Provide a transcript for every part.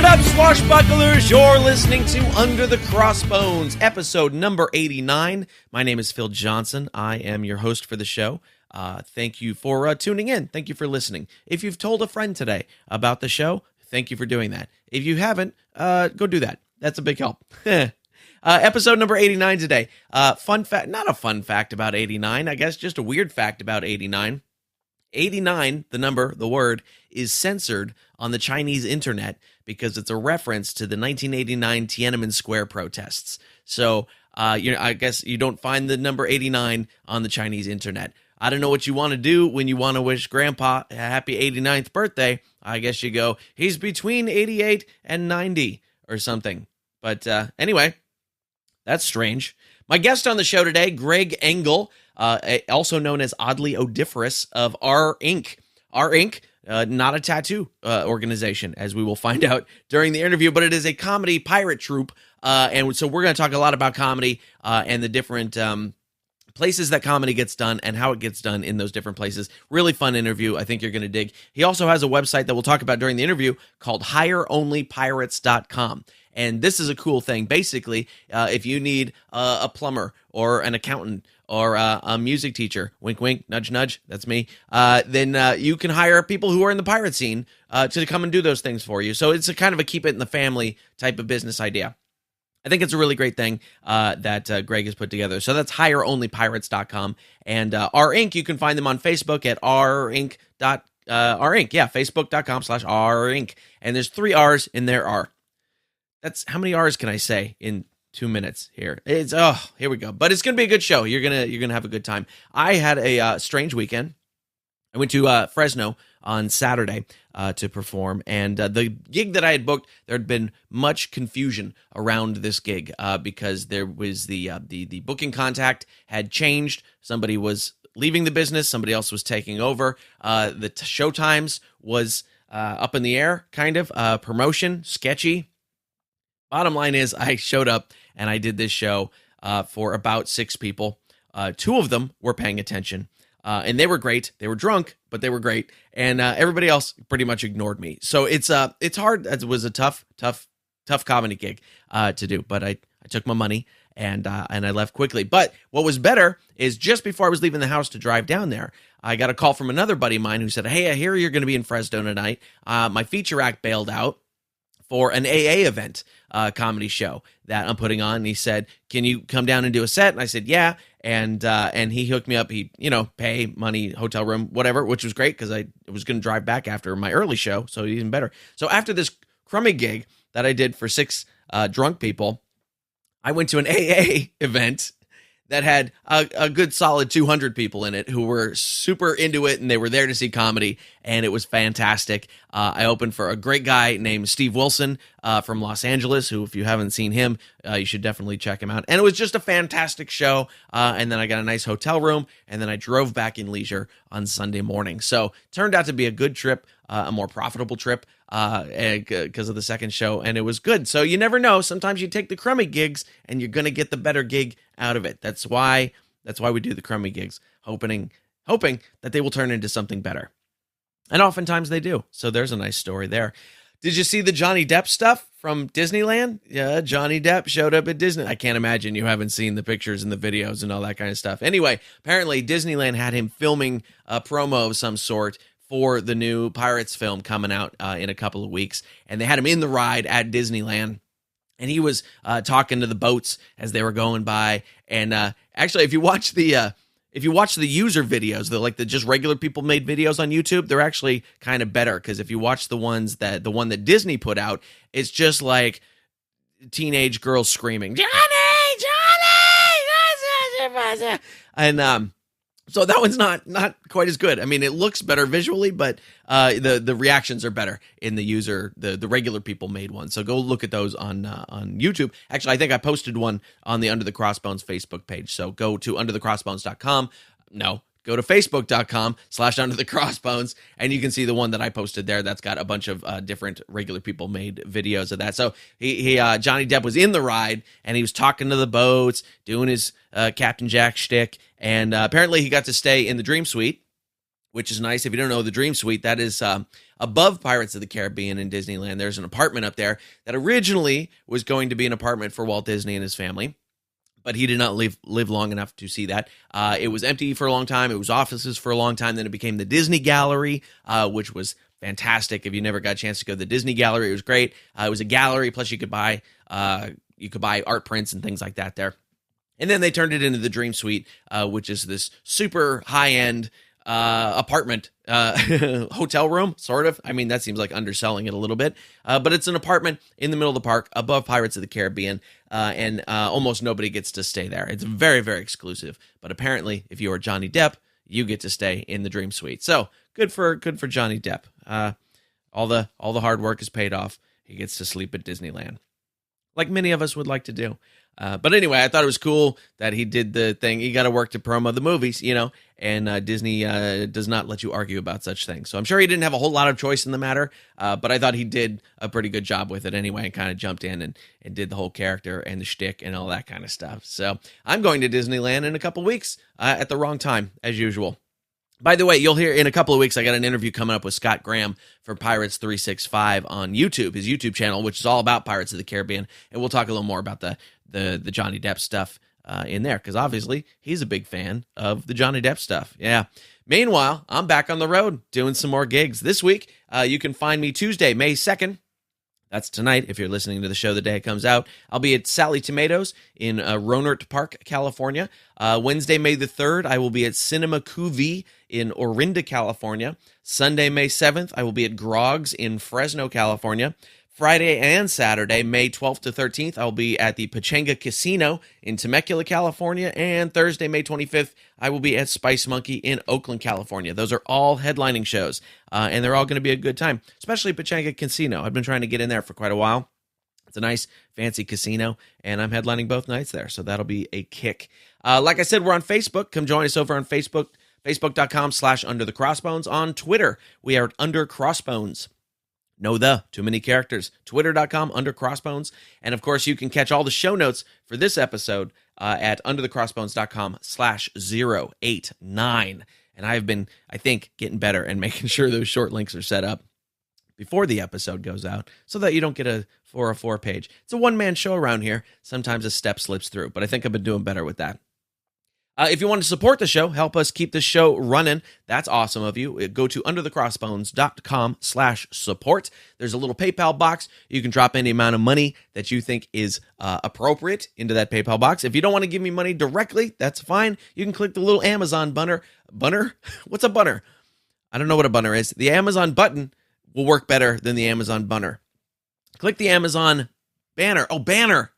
up, swashbucklers? You're listening to Under the Crossbones, episode number 89. My name is Phil Johnson. I am your host for the show. Thank you for tuning in. Thank you for listening. If you've told a friend today about the show, thank you for doing that. If you haven't, go do that. That's a big help. Episode number 89 today. Fun fact, not a fun fact about 89, I guess just a weird fact about 89. 89, the number, the word, is censored on the Chinese internet because it's a reference to the 1989 Tiananmen Square protests. So, I guess you don't find the number 89 on the Chinese internet. I don't know what you want to do when you want to wish Grandpa a happy 89th birthday. I guess you go, he's between 88 and 90 or something. But anyway, that's strange. My guest on the show today, Greg Engel, also known as Oddly Odiferous of Arrr Ink. Arrr Ink, not a tattoo organization, as we will find out during the interview, but it is a comedy pirate troupe. And so we're going to talk a lot about comedy and the different places that comedy gets done and how it gets done in those different places. Really fun interview. I think you're going to dig. He also has a website that we'll talk about during the interview called hireonlypirates.com. And this is a cool thing. Basically, if you need a plumber or an accountant or a music teacher, wink, wink, nudge, nudge, that's me, then you can hire people who are in the pirate scene to come and do those things for you. So it's a kind of a keep it in the family type of business idea. I think it's a really great thing that Greg has put together. So that's hireonlypirates.com. And Arrr Ink, you can find them on Facebook at arrink. Arrr Ink, yeah, facebook.com/Arrr Ink. And there's 3 R's in there, R. That's how many R's can I say in 2 minutes here? Here we go. But it's gonna be a good show. You're gonna have a good time. I had a strange weekend. I went to Fresno on Saturday to perform, and the gig that I had booked, there had been much confusion around this gig because there was the booking contact had changed. Somebody was leaving the business, somebody else was taking over. The show times was up in the air, kind of. Promotion, sketchy. Bottom line is, I showed up and I did this show for about 6 people. 2 of them were paying attention, and they were great. They were drunk, but they were great. And everybody else pretty much ignored me. So it's hard. It was a tough comedy gig to do. But I took my money and I left quickly. But what was better is just before I was leaving the house to drive down there, I got a call from another buddy of mine who said, "Hey, I hear you're going to be in Fresno tonight. My feature act bailed out for an AA event comedy show that I'm putting on." And he said, "Can you come down and do a set?" And I said, "Yeah." And he hooked me up. He, pay, money, hotel room, whatever, which was great because I was going to drive back after my early show, so even better. So after this crummy gig that I did for 6 drunk people, I went to an AA event that had a good solid 200 people in it who were super into it, and they were there to see comedy, and it was fantastic. I opened for a great guy named Steve Wilson from Los Angeles, who, if you haven't seen him, you should definitely check him out. And it was just a fantastic show, and then I got a nice hotel room, and then I drove back in leisure on Sunday morning. So turned out to be a good trip, a more profitable trip, because of the second show, and it was good. So you never know. Sometimes you take the crummy gigs and you're going to get the better gig out of it. That's why we do the crummy gigs, hoping that they will turn into something better. And oftentimes they do. So there's a nice story there. Did you see the Johnny Depp stuff from Disneyland? Yeah, Johnny Depp showed up at Disney. I can't imagine you haven't seen the pictures and the videos and all that kind of stuff. Anyway, apparently Disneyland had him filming a promo of some sort for the new Pirates film coming out in a couple of weeks. And they had him in the ride at Disneyland. And he was talking to the boats as they were going by. And actually, if you watch the user videos, the just regular people made videos on YouTube, they're actually kind of better. Because if you watch the one that Disney put out, it's just like teenage girls screaming, "Johnny, Johnny!" And so that one's not quite as good. I mean, it looks better visually, but the reactions are better in the user, the regular people made one. So go look at those on YouTube. Actually, I think I posted one on the Under the Crossbones Facebook page. So go to underthecrossbones.com. No, go to facebook.com/underthecrossbones, and you can see the one that I posted there. That's got a bunch of different regular people made videos of that. So Johnny Depp was in the ride, and he was talking to the boats, doing his Captain Jack shtick, and apparently he got to stay in the Dream Suite, which is nice. If you don't know, the Dream Suite, that is above Pirates of the Caribbean in Disneyland. There's an apartment up there that originally was going to be an apartment for Walt Disney and his family, but he did not live long enough to see that. It was empty for a long time. It was offices for a long time. Then it became the Disney Gallery, which was fantastic. If you never got a chance to go to the Disney Gallery, it was great. It was a gallery, plus you could buy art prints and things like that there. And then they turned it into the Dream Suite, which is this super high-end apartment, hotel room, sort of. I mean, that seems like underselling it a little bit. But it's an apartment in the middle of the park above Pirates of the Caribbean, and almost nobody gets to stay there. It's very, very exclusive. But apparently, if you are Johnny Depp, you get to stay in the Dream Suite. So good for Johnny Depp. All the hard work is paid off. He gets to sleep at Disneyland, like many of us would like to do. But anyway, I thought it was cool that he did the thing. He got to work to promo the movies, and Disney does not let you argue about such things. So I'm sure he didn't have a whole lot of choice in the matter, but I thought he did a pretty good job with it anyway, and kind of jumped in and did the whole character and the shtick and all that kind of stuff. So I'm going to Disneyland in a couple weeks at the wrong time, as usual. By the way, you'll hear in a couple of weeks, I got an interview coming up with Scott Graham for Pirates 365 on YouTube, his YouTube channel, which is all about Pirates of the Caribbean. And we'll talk a little more about the Johnny Depp stuff in there, because obviously he's a big fan of the Johnny Depp stuff. Yeah. Meanwhile, I'm back on the road doing some more gigs. This week, you can find me Tuesday, May 2nd. That's tonight, if you're listening to the show the day it comes out. I'll be at Sally Tomatoes in Rohnert Park, California. Wednesday, May the 3rd, I will be at Cinema Cuvée in Orinda, California. Sunday, May 7th, I will be at Grog's in Fresno, California. Friday and Saturday, May 12th to 13th, I'll be at the Pechanga Casino in Temecula, California. And Thursday, May 25th, I will be at Spice Monkey in Oakland, California. Those are all headlining shows, and they're all going to be a good time, especially Pechanga Casino. I've been trying to get in there for quite a while. It's a nice, fancy casino, and I'm headlining both nights there, so that'll be a kick. Like I said, we're on Facebook. Come join us over on Facebook, facebook.com/underthecrossbones. On Twitter, we are at Under Crossbones. Too many characters. Twitter.com, Under Crossbones. And of course, you can catch all the show notes for this episode at underthecrossbones.com/089. And I've been, I think, getting better and making sure those short links are set up before the episode goes out so that you don't get a 404 page. It's a one-man show around here. Sometimes a step slips through, but I think I've been doing better with that. If you want to support the show, help us keep the show running, that's awesome of you. Go to underthecrossbones.com/support. There's a little PayPal box. You can drop any amount of money that you think is appropriate into that PayPal box. If you don't want to give me money directly, that's fine. You can click the little Amazon banner. Bunner? What's a bunner? I don't know what a bunner is. The Amazon button will work better than the Amazon banner. Click the Amazon banner. Oh, banner.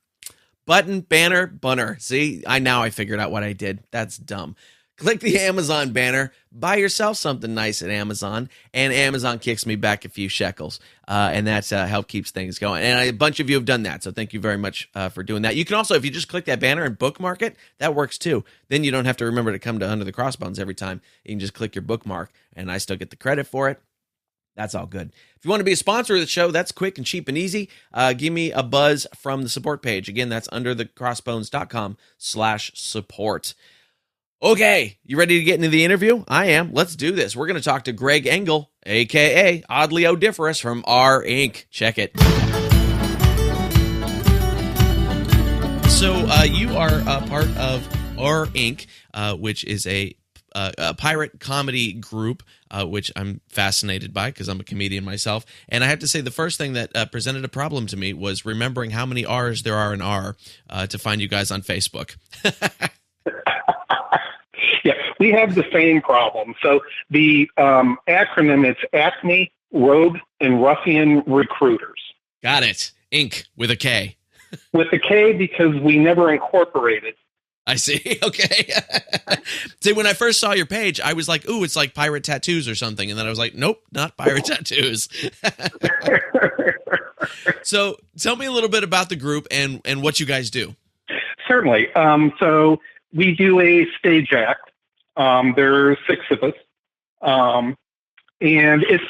Button, banner, bunner. See, I figured out what I did. That's dumb. Click the Amazon banner, buy yourself something nice at Amazon, and Amazon kicks me back a few shekels, and that's help keeps things going. And a bunch of you have done that, so thank you very much for doing that. You can also, if you just click that banner and bookmark it, that works too. Then you don't have to remember to come to Under the Crossbones every time. You can just click your bookmark, and I still get the credit for it. That's all good. If you want to be a sponsor of the show, that's quick and cheap and easy. Give me a buzz from the support page. Again, that's underthecrossbones.com/support. Okay, you ready to get into the interview? I am. Let's do this. We're going to talk to Greg Engel, a.k.a. Oddly Odiferous from Arrr Ink. Check it. So you are a part of Arrr Ink, which is a pirate comedy group, which I'm fascinated by because I'm a comedian myself. And I have to say the first thing that presented a problem to me was remembering how many R's there are in R to find you guys on Facebook. Yeah, we have the same problem. So the acronym is Acme, Rogue, and Ruffian Recruiters. Got it. Ink with a K. With a K because we never incorporated. I see. Okay. See, when I first saw your page, I was like, ooh, it's like pirate tattoos or something. And then I was like, nope, not pirate tattoos. So tell me a little bit about the group and what you guys do. Certainly. So we do a stage act. There's 6 of us. And it's,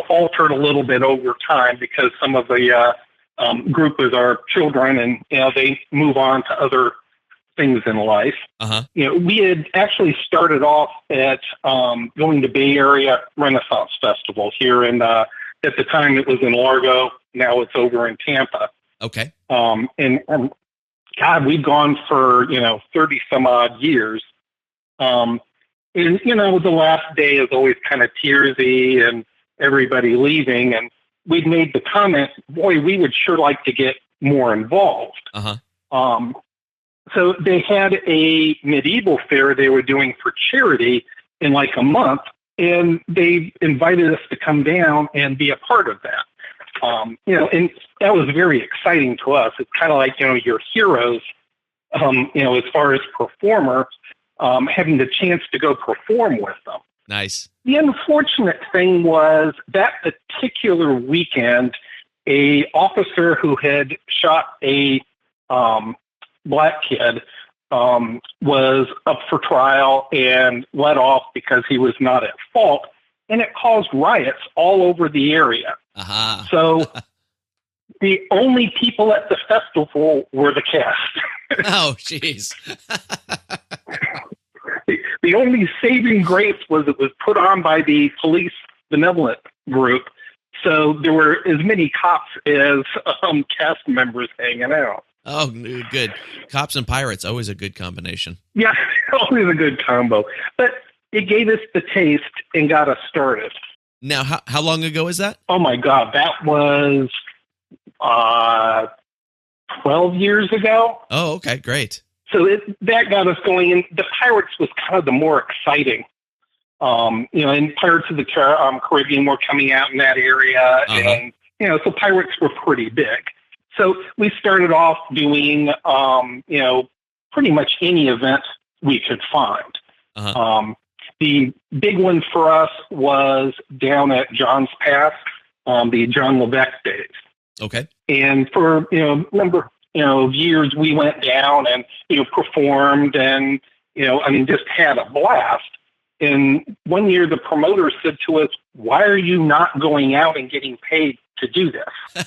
altered a little bit over time because some of the group is our children and, they move on to other things in life. Uh-huh. We had actually started off at going to Bay Area Renaissance Festival here in, at the time it was in Largo. Now it's over in Tampa. Okay. And God, we've gone for, 30 some odd years. And, the last day is always kind of tearsy and everybody leaving. And we'd made the comment, boy, we would sure like to get more involved. Uh-huh. So they had a medieval fair they were doing for charity in like a month, and they invited us to come down and be a part of that. And that was very exciting to us. It's kind of like, your heroes, as far as performers, having the chance to go perform with them. Nice. The unfortunate thing was that particular weekend, a officer who had shot a black kid was up for trial and let off because he was not at fault, and it caused riots all over the area. Uh-huh. So the only people at the festival were the cast. Oh, jeez. The only saving grace was it was put on by the police benevolent group, so there were as many cops as cast members hanging out. Oh, good. Cops and pirates, always a good combination. Yeah, always a good combo. But it gave us the taste and got us started. Now, how long ago is that? Oh, my God. That was 12 years ago. Oh, okay. Great. So that got us going. And the Pirates was kind of the more exciting. And Pirates of the Caribbean were coming out in that area. Uh-huh. And, so Pirates were pretty big. So we started off doing, pretty much any event we could find. Uh-huh. The big one for us was down at John's Pass, the John Levesque days. Okay. And for, number of years, we went down and, performed and, just had a blast. And one year the promoter said to us, "Why are you not going out and getting paid to do this?"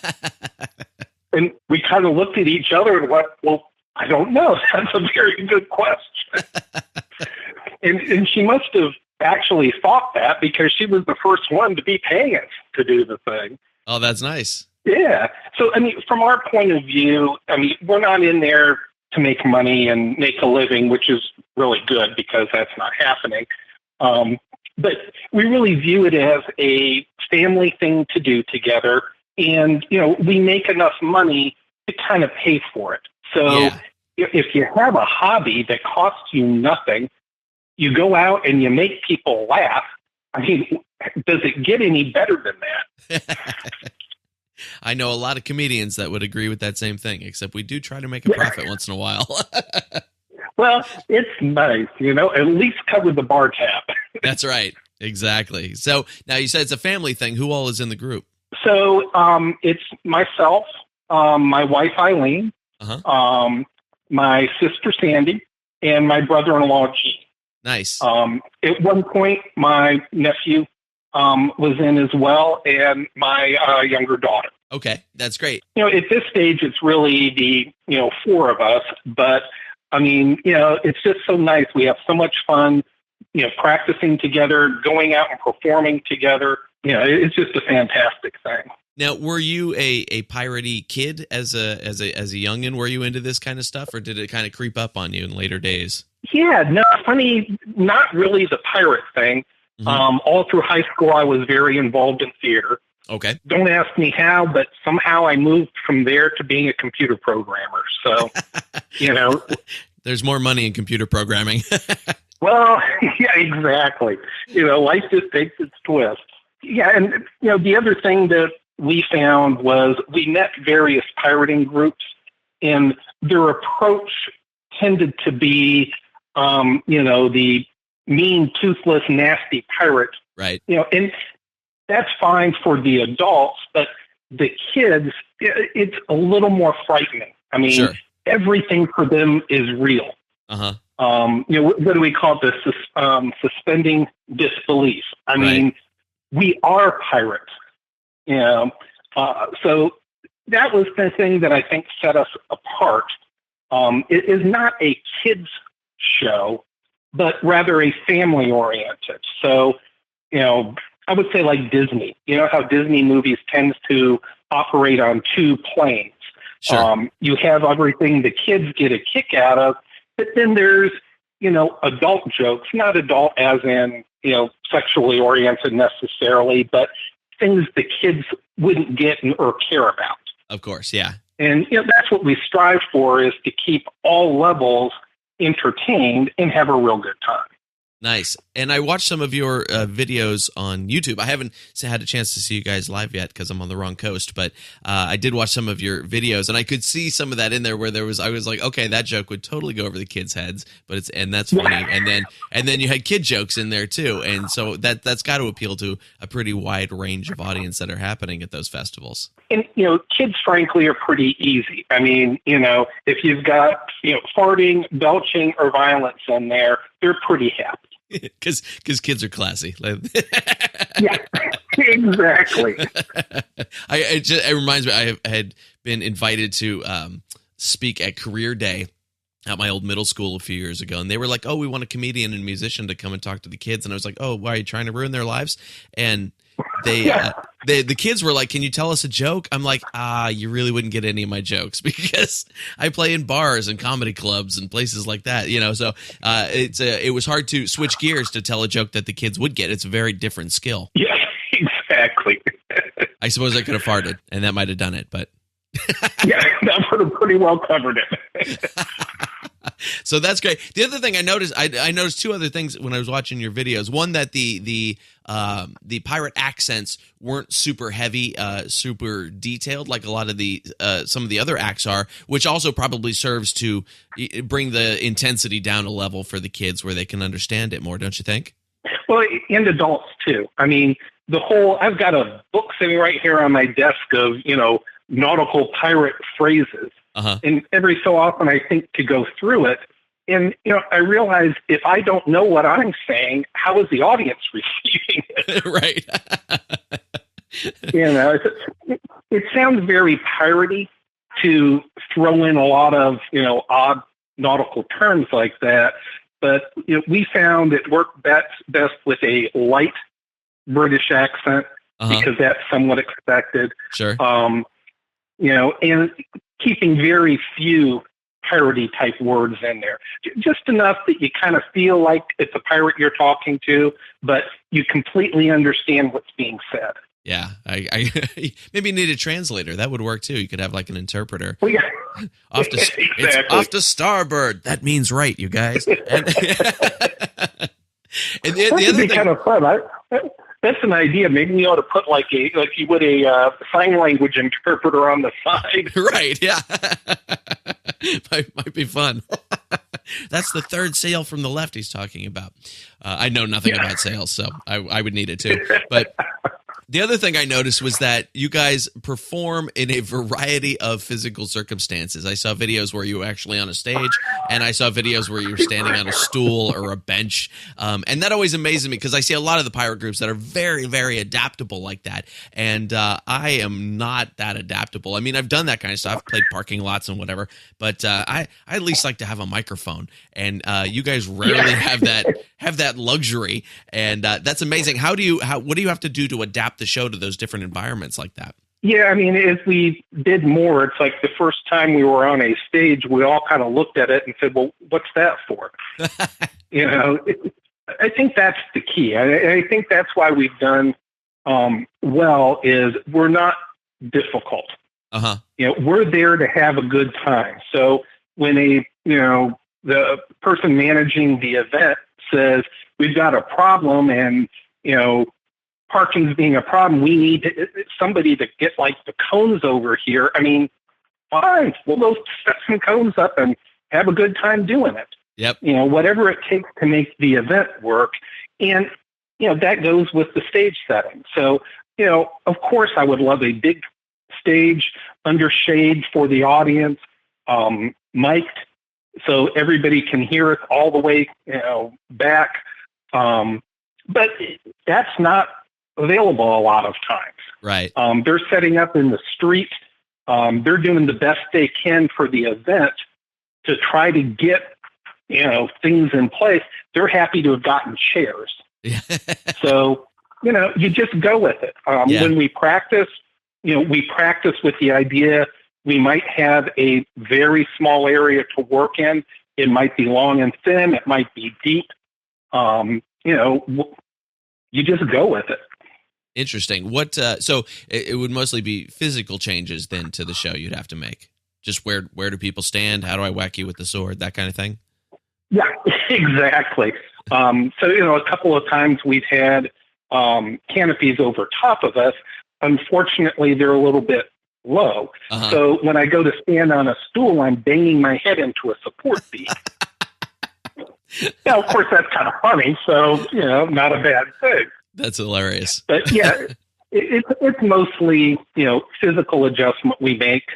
And we kind of looked at each other and went, "Well, I don't know. That's a very good question." and she must have actually thought that because she was the first one to be paying us to do the thing. Oh, that's nice. Yeah. So, from our point of view, we're not in there to make money and make a living, which is really good because that's not happening. But we really view it as a family thing to do together. And, we make enough money to kind of pay for it. So if you have a hobby that costs you nothing, you go out and you make people laugh. Does it get any better than that? I know a lot of comedians that would agree with that same thing, except we do try to make a profit once in a while. Well, it's nice, at least cover the bar tab. That's right. Exactly. So now you said it's a family thing. Who all is in the group? So it's myself, my wife, Eileen, Uh-huh. My sister, Sandy, and my brother-in-law, Gene. Nice. At one point, my nephew was in as well, and my younger daughter. Okay, that's great. At this stage, it's really the, four of us, but it's just so nice. We have so much fun, practicing together, going out and performing together. It's just a fantastic thing. Now, were you a piratey kid as a youngin'? Were you into this kind of stuff, or did it kind of creep up on you in later days? Yeah, no, funny, not really the pirate thing. Mm-hmm. All through high school, I was very involved in theater. Okay. Don't ask me how, but somehow I moved from there to being a computer programmer. So, There's more money in computer programming. Well, yeah, exactly. Life just takes its twist. Yeah, and, the other thing that we found was we met various pirating groups, and their approach tended to be, the mean, toothless, nasty pirate. Right. And that's fine for the adults, but the kids, it's a little more frightening. Sure. Everything for them is real. Uh-huh. What do we call this? Suspending disbelief. Right. We are pirates. So that was the thing that I think set us apart. it is not a kids show, but rather a family oriented. So, I would say like Disney. You know how Disney movies tends to operate on two planes. Sure. You have everything the kids get a kick out of, but then there's, adult jokes, not adult as in, sexually oriented necessarily, but things the kids wouldn't get or care about. Of course, yeah. And that's what we strive for, is to keep all levels entertained and have a real good time. Nice. And I watched some of your videos on YouTube. I haven't had a chance to see you guys live yet because I'm on the wrong coast, but I did watch some of your videos, and I could see some of that in there where I was like, okay, that joke would totally go over the kids' heads, and that's funny. And then you had kid jokes in there too, and so that's got to appeal to a pretty wide range of audience that are happening at those festivals. And kids, frankly, are pretty easy. I mean, if you've got farting, belching, or violence in there, they're pretty happy. Because kids are classy. Yeah, exactly. It reminds me, I had been invited to speak at Career Day at my old middle school a few years ago, and they were like, "Oh, we want a comedian and musician to come and talk to the kids." And I was like, "Oh, why are you trying to ruin their lives?" And the kids were like, "Can you tell us a joke?" I'm like, you really wouldn't get any of my jokes because I play in bars and comedy clubs and places like that, So it was hard to switch gears to tell a joke that the kids would get. It's a very different skill. Yeah, exactly. I suppose I could have farted, and that might have done it, but yeah, that would have pretty well covered it. So that's great. The other thing I noticed, I noticed two other things when I was watching your videos. One, that the pirate accents weren't super heavy, super detailed like a lot of the some of the other acts are, which also probably serves to bring the intensity down a level for the kids where they can understand it more, don't you think? Well, and adults too. I mean, I've got a book sitting right here on my desk of, nautical pirate phrases. Uh-huh. And every so often I think to go through it. And, I realize if I don't know what I'm saying, how is the audience receiving it? Right. It sounds very piratey to throw in a lot of, odd nautical terms like that. But, we found it worked best with a light British accent, because that's somewhat expected. Sure. And keeping very few parody type words in there, just enough that you kind of feel like it's a pirate you're talking to, but you completely understand what's being said. Yeah, I maybe need a translator. That would work too. You could have like an interpreter. Well, yeah. Exactly. It's off to starboard. That means right, you guys. And the other thing, kind of fun. That's an idea. Maybe we ought to put like you would a sign language interpreter on the side. Right? Yeah, might be fun. That's the third sail from the left he's talking about. I know nothing about sails, so I would need it too. But the other thing I noticed was that you guys perform in a variety of physical circumstances. I saw videos where you were actually on a stage, and I saw videos where you were standing on a stool or a bench. And that always amazes me because I see a lot of the pirate groups that are very, very adaptable like that. And I am not that adaptable. I mean, I've done that kind of stuff, I've played parking lots and whatever, but I at least like to have a microphone. And you guys rarely have that luxury. And that's amazing. What do you have to do to adapt the show to those different environments like that? Yeah, I mean, as we did more, it's like the first time we were on a stage, we all kind of looked at it and said, well, what's that for? I think that's the key. I think that's why we've done well, is we're not difficult. Uh-huh. We're there to have a good time. So when the person managing the event says, we've got a problem and, parking's being a problem, we need somebody to get like the cones over here. I mean, fine, we'll go set some cones up and have a good time doing it. Yep. Whatever it takes to make the event work. And, that goes with the stage setting. So, of course I would love a big stage under shade for the audience, mic'd so everybody can hear it all the way, back. But that's not available a lot of times. Right. They're setting up in the street. They're doing the best they can for the event. to try to get, things in place, they're happy to have gotten chairs. Yeah. So, you just go with it. When we practice, we practice with the idea we might have a very small area to work in. It might be long and thin. It might be deep. You just go with it. Interesting. What? So it would mostly be physical changes then to the show you'd have to make. Just where do people stand? How do I whack you with the sword? That kind of thing. Yeah, exactly. So a couple of times we've had canopies over top of us. Unfortunately, they're a little bit low. Uh-huh. So when I go to stand on a stool, I'm banging my head into a support beam. Now, of course, that's kind of funny. So not a bad thing. That's hilarious. But yeah, it's mostly, physical adjustment we make.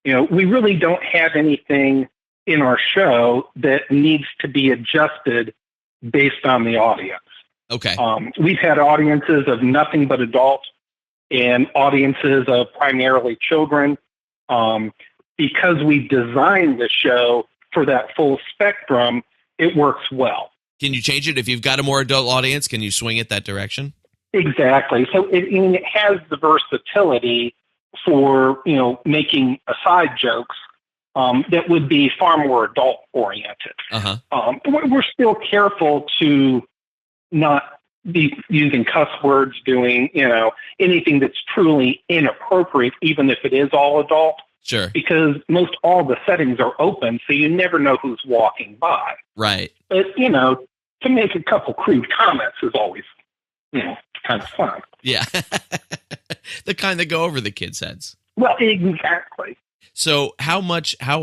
We really don't have anything in our show that needs to be adjusted based on the audience. Okay. We've had audiences of nothing but adults and audiences of primarily children. Because we designed the show for that full spectrum, it works well. Can you change it if you've got a more adult audience? Can you swing it that direction? Exactly. So it has the versatility for, making aside jokes that would be far more adult oriented. Uh-huh. We're still careful to not be using cuss words, doing, anything that's truly inappropriate, even if it is all adult. Sure. Because most all the settings are open, so you never know who's walking by. Right. But, to make a couple crude comments is always, kind of fun. Yeah. The kind that go over the kids' heads. Well, exactly. So how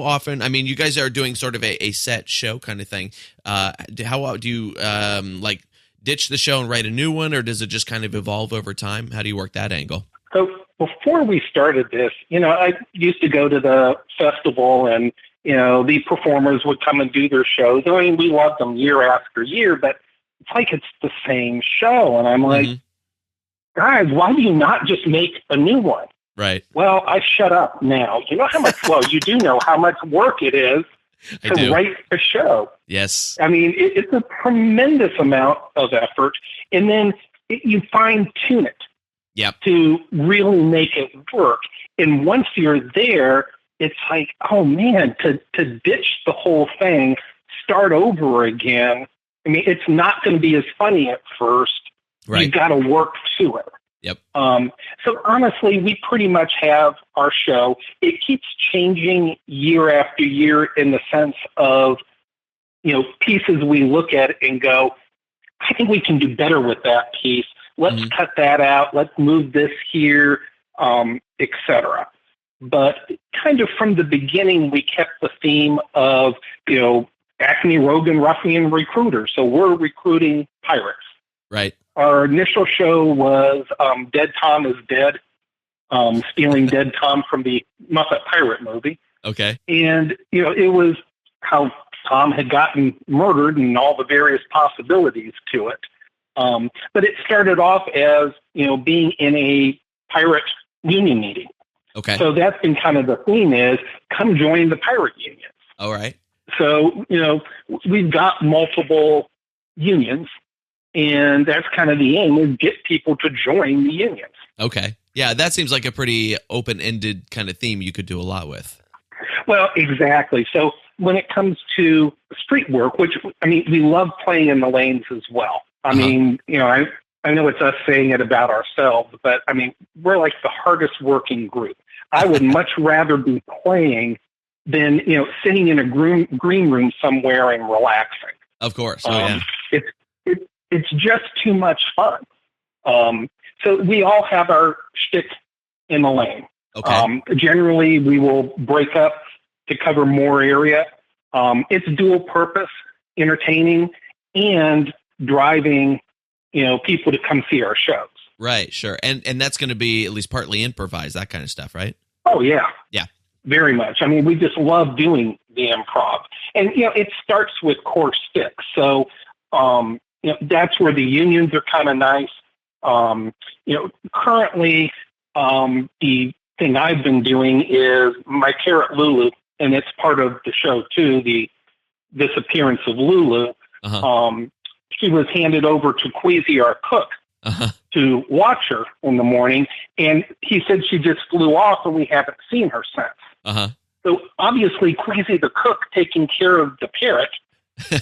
often, I mean, you guys are doing sort of a set show kind of thing. How do you, ditch the show and write a new one, or does it just kind of evolve over time? How do you work that angle? So before we started this, I used to go to the festival and, the performers would come and do their shows. I mean, we loved them year after year, but it's like it's the same show. And I'm like, guys, why do you not just make a new one? Right. Well, I shut up now. You know how much, you do know how much work it is to write a show. Yes. I mean, it's a tremendous amount of effort. And then you fine tune it. Yep. To really make it work. And once you're there, it's like, oh man, to ditch the whole thing, start over again. I mean, it's not going to be as funny at first. Right. You've got to work to it. Yep. So honestly, we pretty much have our show. It keeps changing year after year in the sense of, pieces we look at and go, I think we can do better with that piece. Let's cut that out. Let's move this here, etc. But kind of from the beginning, we kept the theme of, Acme Rogue and Ruffian Recruiter. So we're recruiting pirates. Right. Our initial show was Dead Tom is Dead, stealing Dead Tom from the Muppet Pirate movie. Okay. And, it was how Tom had gotten murdered and all the various possibilities to it. But it started off as, being in a pirate union meeting. Okay. So that's been kind of the theme is come join the pirate union. All right. So, we've got multiple unions, and that's kind of the aim is get people to join the unions. Okay. Yeah, that seems like a pretty open-ended kind of theme you could do a lot with. Well, exactly. So when it comes to street work, which, we love playing in the lanes as well. I mean, I know it's us saying it about ourselves, but we're like the hardest working group. I would much rather be playing than, sitting in a green room somewhere and relaxing. Of course. It's just too much fun. So we all have our shtick in the lane. Okay. Generally, we will break up to cover more area. It's dual purpose, entertaining and driving, people to come see our shows. Right, sure. And that's going to be at least partly improvised, that kind of stuff, right? Oh, yeah. Yeah. Very much. We just love doing the improv. And, it starts with core sticks. So, that's where the unions are kind of nice. Currently, the thing I've been doing is my carrot Lulu and it's part of the show too, the disappearance of Lulu. She was handed over to Queasy, our cook, to watch her in the morning, and he said she just flew off and we haven't seen her since. So obviously Queasy the cook taking care of the parrot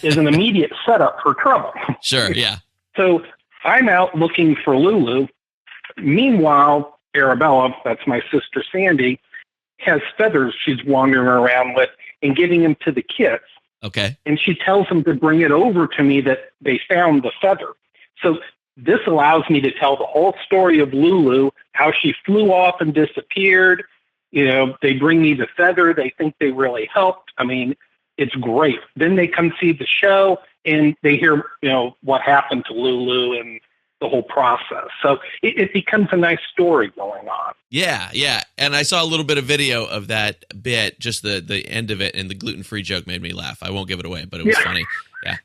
is an immediate setup for trouble. Sure, yeah. So I'm out looking for Lulu. Meanwhile, Arabella, that's my sister Sandy, has feathers she's wandering around with and giving them to the kids. Okay. And she tells them to bring it over to me that they found the feather. So this allows me to tell the whole story of Lulu, how she flew off and disappeared. You know, they bring me the feather. They think they really helped. I mean, it's great. Then they come see the show and they hear, you know, what happened to Lulu and the whole process. So it becomes a nice story going on. Yeah, yeah. And I saw a little bit of video of that bit, just the end of it, and the gluten-free joke made me laugh. I won't give it away, but it was funny. Yeah.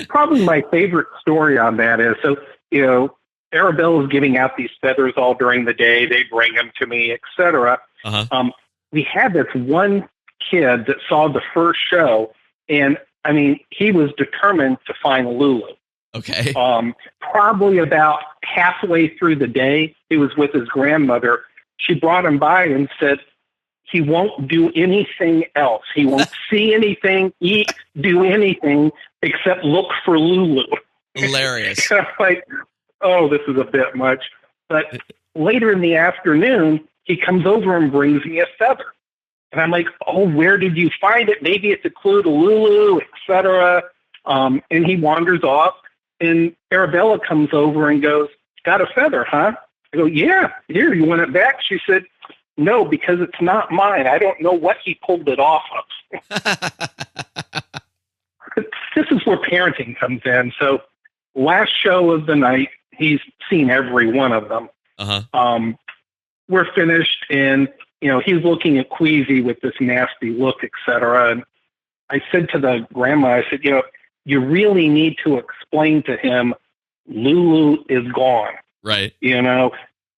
Probably my favorite story on that is, so, you know, Arabella is giving out these feathers all during the day. They bring them to me, etc. We had this one kid that saw the first show, and, I mean, he was determined to find Lulu. Okay. Probably about halfway through the day, he was with his grandmother. She brought him by and said, he won't do anything else. He won't see anything, eat, do anything except look for Lulu. Hilarious. I'm like, oh, this is a bit much. But later in the afternoon, he comes over and brings me a feather. And I'm like, oh, where did you find it? Maybe it's a clue to Lulu, etc. And he wanders off. And Arabella comes over and goes, got a feather, huh? I go, yeah, here, you want it back? She said, no, because it's not mine. I don't know what he pulled it off of. This is where parenting comes in. So last show of the night, he's seen every one of them. We're finished, and, you know, he's looking at Queasy with this nasty look, etc. And I said to the grandma, I said, you know, you really need to explain to him Lulu is gone. Right. You know,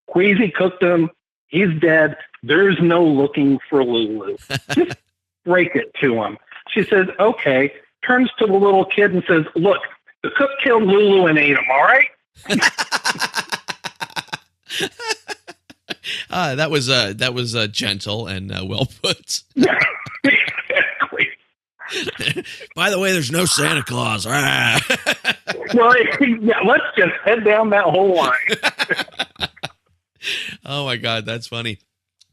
Queasy cooked him. He's dead. There's no looking for Lulu. Just break it to him. She says, okay. Turns to the little kid and says, look, the cook killed Lulu and ate him, all right? That was gentle and well put. Exactly. By the way, there's no Santa Claus. Well, yeah, let's just head down that whole line. Oh my God, that's funny.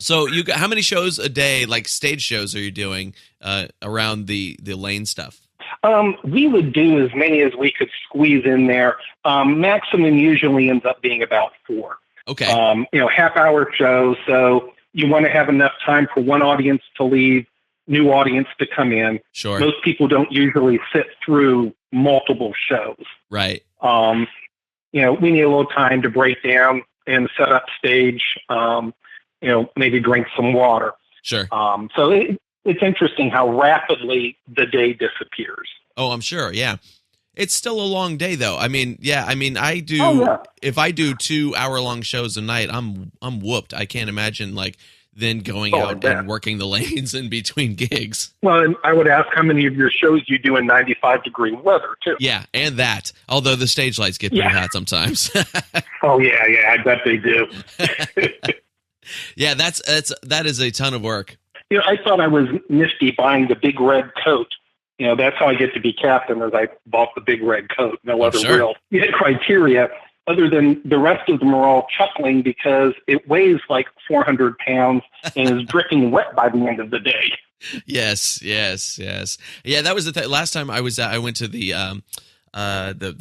So you got, how many shows a day, like stage shows, are you doing around the Lane stuff? We would do as many as we could squeeze in there. Maximum usually ends up being about 4. Okay. You know, half-hour shows. So you want to have enough time for one audience to leave, new audience to come in. Sure. Most people don't usually sit through multiple shows. Right. You know, we need a little time to break down and set up stage. You know, maybe drink some water. Sure. So it's interesting how rapidly the day disappears. Oh, I'm sure. Yeah. It's still a long day though. I mean, yeah, I do, if I do 2-hour-long shows a night, I'm whooped. I can't imagine like then going out and working the lanes in between gigs. Well, and I would ask how many of your shows you do in 95-degree weather too. Yeah. And that, although the stage lights get pretty hot sometimes. Oh yeah. I bet they do. Yeah. That is a ton of work. You know, I thought I was nifty buying the big red coat. You know, that's how I get to be captain, as I bought the big red coat. No other real criteria, other than the rest of them are all chuckling because it weighs like 400 pounds and is dripping wet by the end of the day. Yes. Yeah, that was the last time I was I went to the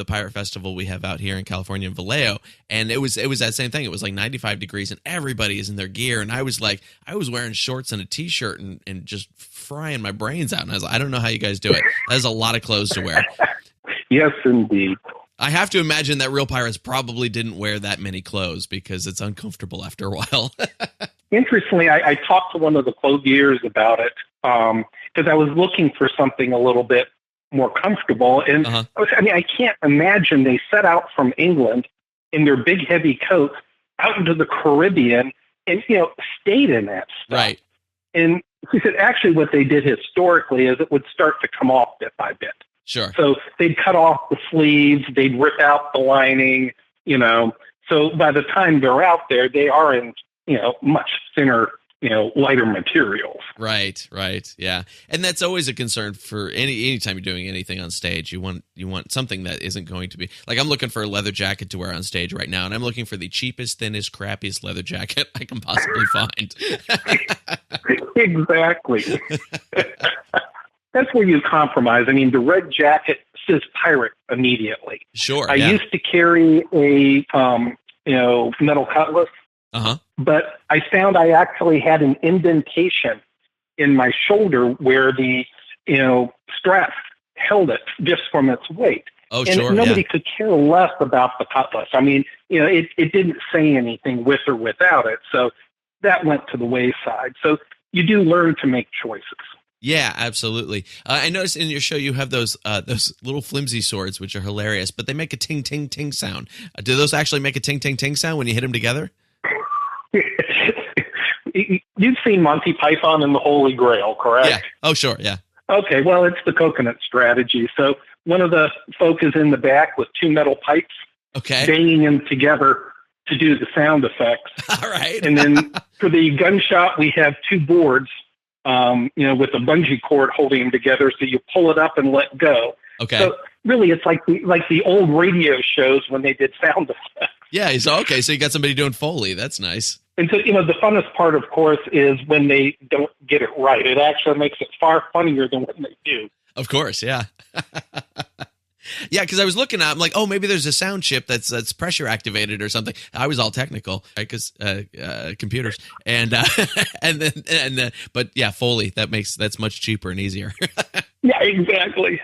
pirate festival we have out here in California in Vallejo, and it was that same thing. It was like 95 degrees and everybody is in their gear, and I was wearing shorts and a t-shirt and just frying my brains out, and I was like, I don't know how you guys do it. That is a lot of clothes to wear. Yes, indeed. I have to imagine that real pirates probably didn't wear that many clothes because it's uncomfortable after a while. Interestingly, I talked to one of the clothiers about it because I was looking for something a little bit more comfortable. And I mean, I can't imagine they set out from England in their big, heavy coats out into the Caribbean and, you know, stayed in that stuff. Right. And he said, actually, what they did historically is it would start to come off bit by bit. Sure. So they'd cut off the sleeves, they'd rip out the lining, So by the time they're out there, they are in, much thinner, lighter materials. Right. Yeah. And that's always a concern for anytime you're doing anything on stage. You want something that isn't going to be like, I'm looking for a leather jacket to wear on stage right now, and I'm looking for the cheapest, thinnest, crappiest leather jacket I can possibly find. Exactly. That's where you compromise. I mean, the red jacket says pirate immediately. Sure. I used to carry a, metal cutlass. Uh-huh. But I found I actually had an indentation in my shoulder where the, strap held it just from its weight. Oh, and sure. Nobody could care less about the cutlass. I mean, it didn't say anything with or without it. So that went to the wayside. So you do learn to make choices. Yeah, absolutely. I noticed in your show you have those little flimsy swords, which are hilarious, but they make a ting, ting, ting sound. Do those actually make a ting, ting, ting sound when you hit them together? You've seen Monty Python and the Holy Grail, correct? Yeah. Oh, sure. Yeah. Okay. Well, it's the coconut strategy. So one of the folk is in the back with two metal pipes, banging them together to do the sound effects. All right. And then for the gunshot, we have two boards, with a bungee cord holding them together. So you pull it up and let go. Okay. So really, it's like the old radio shows when they did sound effects. Yeah. So you got somebody doing Foley. That's nice. And so, the funnest part, of course, is when they don't get it right. It actually makes it far funnier than when they do. Of course, yeah. Yeah, because I was looking at, I'm like, oh, maybe there's a sound chip that's pressure activated or something. I was all technical, right? Because computers, and but yeah, Foley. That's much cheaper and easier. Yeah, exactly.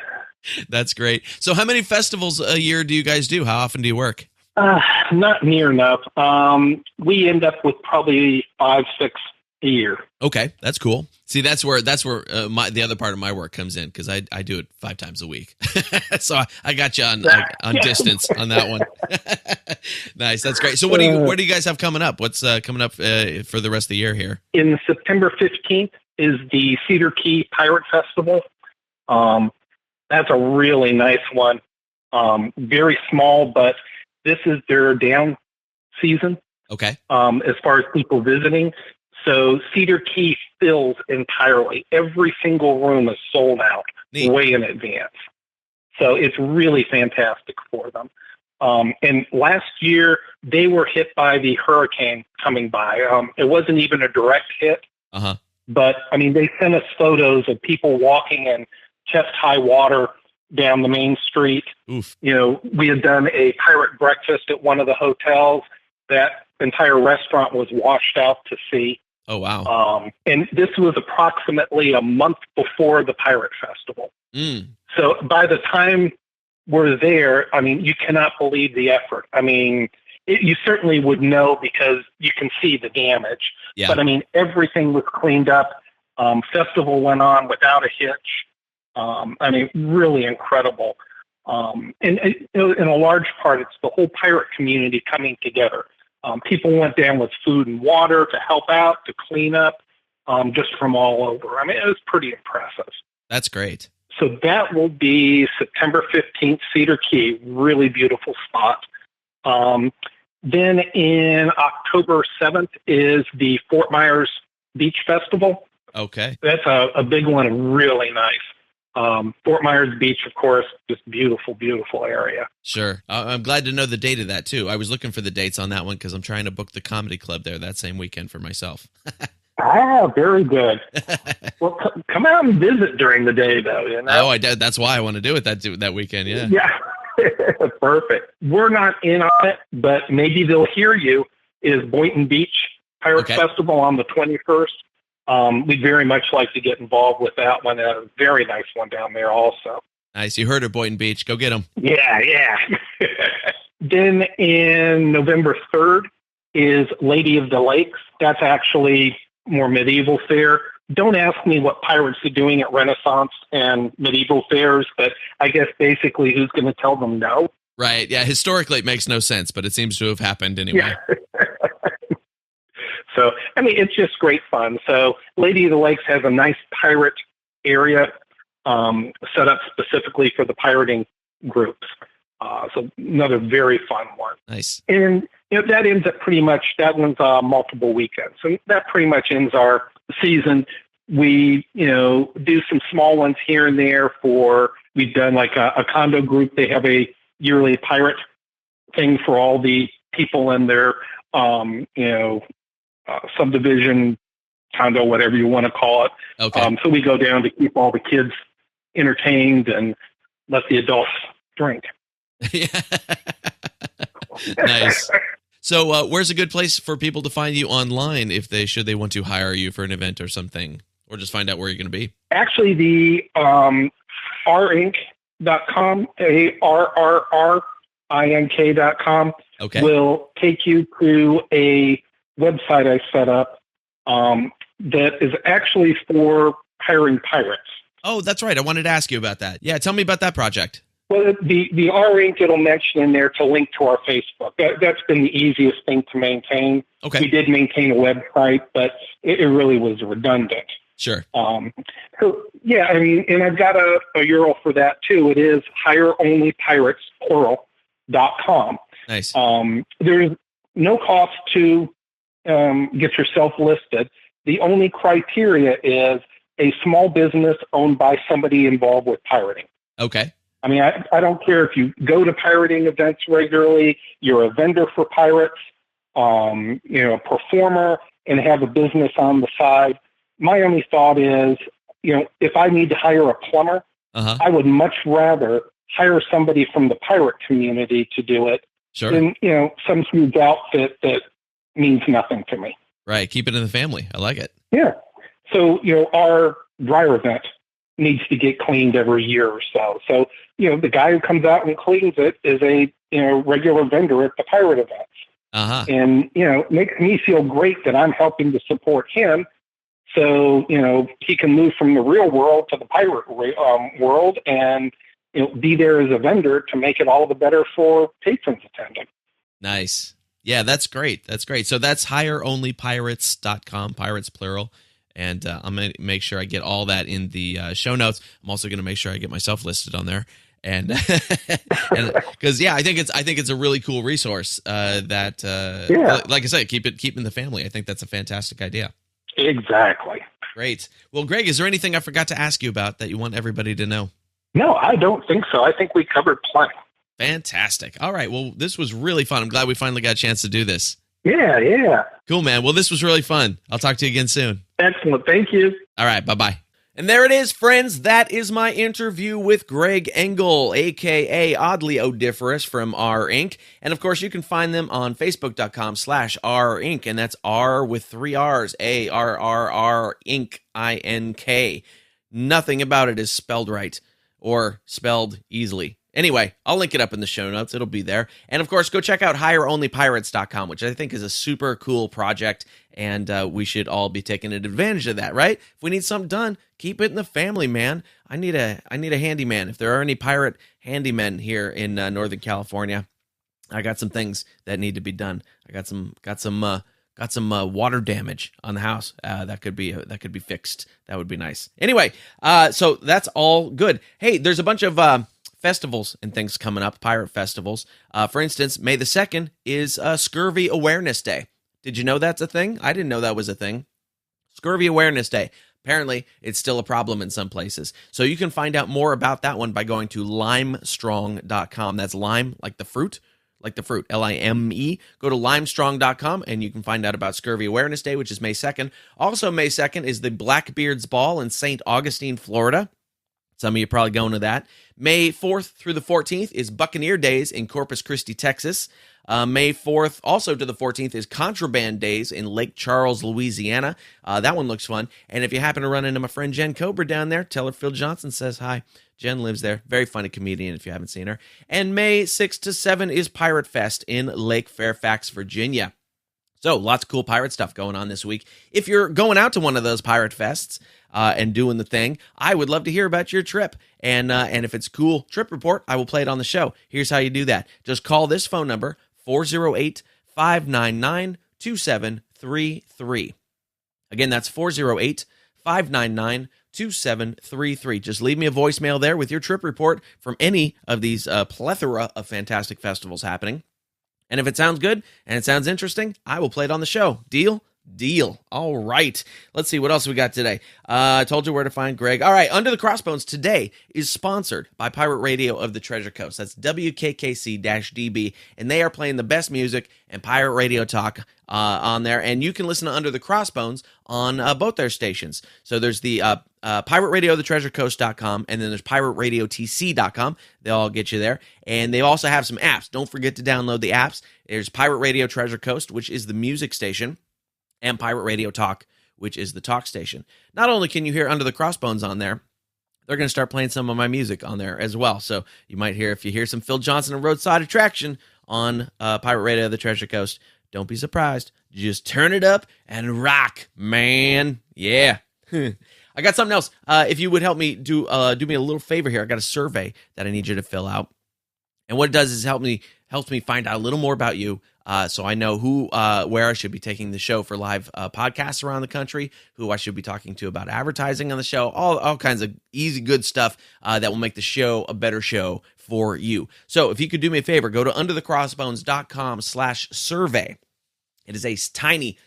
That's great. So, how many festivals a year do you guys do? How often do you work? Not near enough. We end up with probably 5, 6 a year. Okay, that's cool. See, that's where the other part of my work comes in, because I do it 5 times a week. So I got you on distance on that one. Nice, that's great. So what do you guys have coming up? What's coming up for the rest of the year here? In September 15th is the Cedar Key Pirate Festival. That's a really nice one. Very small, but this is their down season. Okay. As far as people visiting. So Cedar Key fills entirely. Every single room is sold out way in advance. So it's really fantastic for them. And last year, they were hit by the hurricane coming by. It wasn't even a direct hit. Uh-huh. But, they sent us photos of people walking in chest-high water down the main street. Oof. We had done a pirate breakfast at one of the hotels. That entire restaurant was washed out to sea. Oh, wow. And this was approximately a month before the Pirate Festival. Mm. So by the time we're there, you cannot believe the effort. You certainly would know because you can see the damage. Yeah. But, everything was cleaned up. Festival went on without a hitch. Really incredible. And in a large part, it's the whole pirate community coming together. People went down with food and water to help out, to clean up, just from all over. It was pretty impressive. That's great. So that will be September 15th, Cedar Key, really beautiful spot. Then in October 7th is the Fort Myers Beach Festival. Okay. That's a big one and really nice. Fort Myers Beach, of course, just beautiful, beautiful area. Sure. I'm glad to know the date of that, too. I was looking for the dates on that one because I'm trying to book the comedy club there that same weekend for myself. Very good. Well, come out and visit during the day, though. Oh, I did. That's why I want to do it that weekend, yeah. Yeah, perfect. We're not in on it, but maybe they'll hear you, is Boynton Beach Pirate Festival on the 21st. We'd very much like to get involved with that one. A very nice one down there also. Nice. You heard of Boynton Beach. Go get them. Yeah. Then in November 3rd is Lady of the Lakes. That's actually more medieval fair. Don't ask me what pirates are doing at Renaissance and medieval fairs, but I guess basically who's going to tell them no? Right. Yeah. Historically, it makes no sense, but it seems to have happened anyway. Yeah. So, I mean, it's just great fun. So Lady of the Lakes has a nice pirate area set up specifically for the pirating groups. So another very fun one. Nice. And that ends up that one's multiple weekends. So that pretty much ends our season. We, do some small ones here and there we've done like a condo group. They have a yearly pirate thing for all the people in their, subdivision, condo, whatever you want to call it. Okay. So we go down to keep all the kids entertained and let the adults drink. Nice. So where's a good place for people to find you online should they want to hire you for an event or something, or just find out where you're going to be? Actually, the arrrink.com, ARRRINK.com, okay, will take you to a website I set up that is actually for hiring pirates. Oh, that's right. I wanted to ask you about that. Yeah, tell me about that project. Well, the Arrr Ink, it'll mention in there to link to our Facebook. That's been the easiest thing to maintain. Okay. We did maintain a website, but it really was redundant. Sure. So, yeah, I mean, and I've got a URL for that, too. It is hireonlypirates, plural.com. Nice. There's no cost to get yourself listed. The only criteria is a small business owned by somebody involved with pirating. Okay. I mean, I don't care if you go to pirating events regularly, you're a vendor for pirates, a performer, and have a business on the side. My only thought is, if I need to hire a plumber, I would much rather hire somebody from the pirate community to do it than, some huge outfit that means nothing to me. Right. Keep it in the family. I like it. Yeah. So, our dryer event needs to get cleaned every year or so. So, the guy who comes out and cleans it is a, regular vendor at the pirate events. And, it makes me feel great that I'm helping to support him. So, he can move from the real world to the pirate world and, be there as a vendor to make it all the better for patrons attending. Nice. Yeah, that's great. That's great. So that's hireonlypirates.com, pirates plural. And I'm going to make sure I get all that in the show notes. I'm also going to make sure I get myself listed on there. And because I think it's a really cool resource that like I said, keep in the family. I think that's a fantastic idea. Exactly. Great. Well, Greg, is there anything I forgot to ask you about that you want everybody to know? No, I don't think so. I think we covered plenty. Fantastic. All right. Well, this was really fun. I'm glad we finally got a chance to do this. Yeah. Cool, man. Well, this was really fun. I'll talk to you again soon. Excellent. Thank you. All right. Bye-bye. And there it is, friends. That is my interview with Greg Engel, a.k.a. Oddly Odiferous from Arrr Ink. And, of course, you can find them on Facebook.com/Arrr Ink. And that's R with 3 R's, ARRR Ink, INK. Nothing about it is spelled right or spelled easily. Anyway, I'll link it up in the show notes. It'll be there. And, of course, go check out hireonlypirates.com, which I think is a super cool project, and we should all be taking advantage of that, right? If we need something done, keep it in the family, man. I need a handyman. If there are any pirate handymen here in Northern California, I got some things that need to be done. I got some water damage on the house that could be fixed. That would be nice. Anyway, so that's all good. Hey, there's a bunch of festivals and things coming up, pirate festivals. For instance, May the 2nd is Scurvy Awareness Day. Did you know that's a thing? I didn't know that was a thing. Scurvy Awareness Day. Apparently, it's still a problem in some places. So you can find out more about that one by going to limestrong.com. That's lime, like the fruit, Lime. Go to limestrong.com and you can find out about Scurvy Awareness Day, which is May 2nd. Also, May 2nd is the Blackbeard's Ball in St. Augustine, Florida. Some of you are probably going to that. May 4th through the 14th is Buccaneer Days in Corpus Christi, Texas. May 4th also to the 14th is Contraband Days in Lake Charles, Louisiana. That one looks fun. And if you happen to run into my friend Jen Cobra down there, tell her Phil Johnson says hi. Jen lives there. Very funny comedian if you haven't seen her. And May 6 to 7 is Pirate Fest in Lake Fairfax, Virginia. So lots of cool pirate stuff going on this week. If you're going out to one of those pirate fests and doing the thing, I would love to hear about your trip. And if it's cool trip report, I will play it on the show. Here's how you do that. Just call this phone number, 408-599-2730. 2733. Again, that's 408-599-2733. Just leave me a voicemail there with your trip report from any of these plethora of fantastic festivals happening. And if it sounds good and it sounds interesting, I will play it on the show. Deal? Deal. All right. Let's see what else we got today. I told you where to find Greg. All right. Under the Crossbones today is sponsored by Pirate Radio of the Treasure Coast. That's WKKC-DB. And they are playing the best music and pirate radio talk on there. And you can listen to Under the Crossbones on both their stations. So there's the Pirate Radio of the TreasureCoast.com, and then there's PirateRadioTC.com. They'll all get you there. And they also have some apps. Don't forget to download the apps. There's Pirate Radio Treasure Coast, which is the music station, and Pirate Radio Talk, which is the talk station. Not only can you hear Under the Crossbones on there, they're going to start playing some of my music on there as well. So you might hear, if you hear some Phil Johnson and Roadside Attraction on Pirate Radio of the Treasure Coast, don't be surprised. Just turn it up and rock, man. Yeah. I got something else. If you would help me do me a little favor here, I got a survey that I need you to fill out. And what it does is helps me find out a little more about you, so I know where I should be taking the show for live podcasts around the country, who I should be talking to about advertising on the show, all kinds of easy, good stuff that will make the show a better show for you. So if you could do me a favor, go to underthecrossbones.com/survey. It is a tiny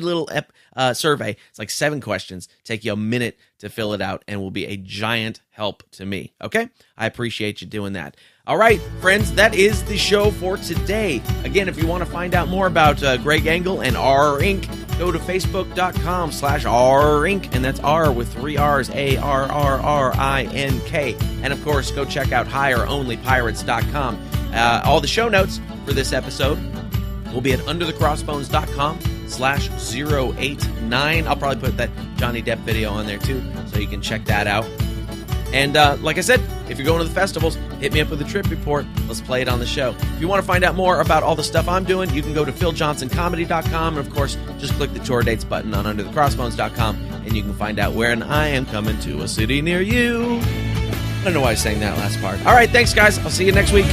little survey. It's like 7 questions. Take you a minute to fill it out and will be a giant help to me. Okay? I appreciate you doing that. All right, friends, that is the show for today. Again, if you want to find out more about Greg Engel and Arrr Ink, go to facebook.com/Arrr Ink, and that's R with 3 R's, ARRRINK. And of course, go check out HireOnlyPirates.com. All the show notes for this episode will be at underthecrossbones.com/089. I'll probably put that Johnny Depp video on there too, so you can check that out. And like I said, if you're going to the festivals, hit me up with a trip report. Let's play it on the show. If you want to find out more about all the stuff I'm doing, you can go to PhilJohnsonComedy.com. And, of course, just click the tour dates button on underthecrossbones.com, and you can find out when I am coming to a city near you. I don't know why I sang that last part. All right, thanks, guys. I'll see you next week.